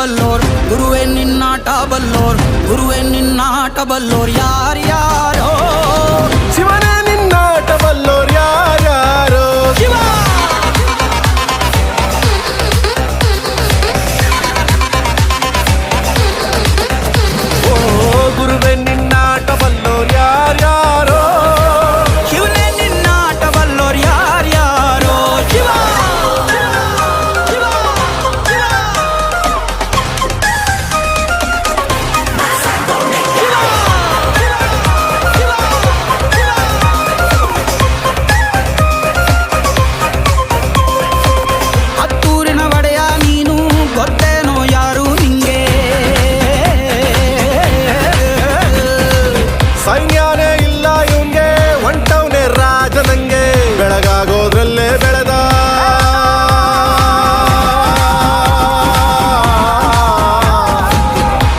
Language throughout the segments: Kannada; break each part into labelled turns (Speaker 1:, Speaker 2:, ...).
Speaker 1: ಬಲ್ಲೋರ್ ಗುರುವೇ ನಿನ್ನಾಟ ಬಲ್ಲೋರ್ ಗುರುವೇ ನಿನ್ನಾಟ ಬಲ್ಲೋರ್ ಯಾರ್ಯಾರೋ
Speaker 2: ಶಿವನೇ ನಿನ್ನಾಟ ಬಲ್ಲೋರ್ ಯಾರ್ಯಾರೋ
Speaker 1: ಶಿವ
Speaker 2: ಗುರುವೇ ನಿನ್ನಾಟ ಬಲ್ಲೋರ್ ಯಾರ್ಯಾರೋ
Speaker 1: ಶಿವನೇ ನಿನ್ನಾಟ ಬಲ್ಲೋರ್ ಯಾರ್ಯಾರೋ ಶಿವ ಹತ್ತೂರಿನ ಒಡೆಯ ನೀನು ಗೊತ್ತೇನೋ ಯಾರು ನಿಂಗೆ
Speaker 2: ಸೈನ್ಯನೇ ಇಲ್ಲ ಇವಂಗೆ ಹೊಂಟವ್ನೆ ರಾಜನಂಗೆ ಬೆಳಗಾಗೋದ್ರಲ್ಲೇ ಬೆಳೆದ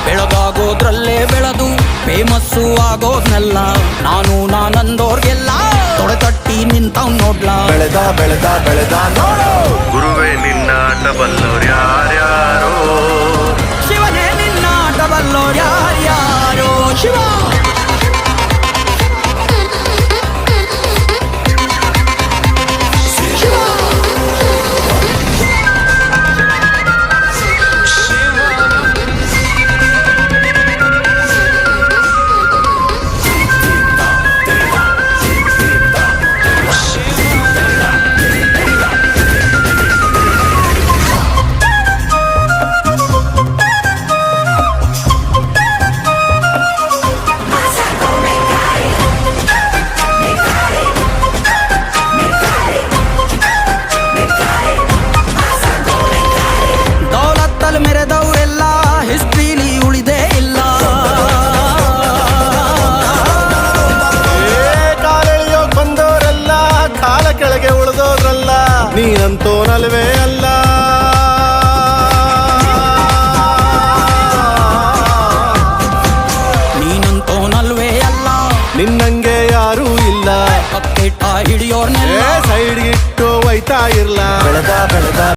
Speaker 1: ಬೆಳಗಾಗೋದ್ರಲ್ಲೇ ಬೆಳೆದು ಫೇಮಸ್ಸು ಆಗೋದ್ನೆಲ್ಲ ನಾನಂದೋರ್ಗೆಲ್ಲ ತೊಡೆತಟ್ಟಿ ನಿಂತವ್ ನೋಡ್ಲಾ
Speaker 2: ಬೆಳೆದ ಬೆಳೆದ ಬೆಳೆದ ನೋಡು
Speaker 3: ಗುರುವೇ ನಿನ್ನಾಟ ಬಲ್ಲೋರ್ ಯಾರ್ಯಾರೋ
Speaker 1: ಶಿವನೇ ನಿನ್ನಾಟ ಬಲ್ಲೋರ್ ಯಾರ್ಯಾರೋ ಶಿವ ದೌಲತ್ತಲ್ಲಿ ಮೆರೆದವರೆಲ್ಲ ಹಿಸ್ಟ್ರಿಲಿ ಉಳಿದೇ ಇಲ್ಲ
Speaker 2: ಕಾಲೆಳೆಯೋಕ್ ಬಂದವರೆಲ್ಲ ಕಾಲ ಕೆಳಗೆ ಉಳಿದೋದ್ರಲ್ಲ ನೀನಂತೂ ನಲ್ವೇ ಅಲ್ಲ
Speaker 1: ನೀನಂತೋನಲ್ವೇ ಅಲ್ಲ
Speaker 2: ನಿನ್ನಂಗೆ ಯಾರೂ ಇಲ್ಲ
Speaker 1: ಕಪ್ಪೇಟ ಹಿಡಿಯೋರ್ನೆಲ್ಲ
Speaker 2: ಸೈಡ್ಗಿಟ್ಟು ಒಯ್ತಾ ಇರ್ಲ ಬೆಳೆದ ಬೆಳೆದ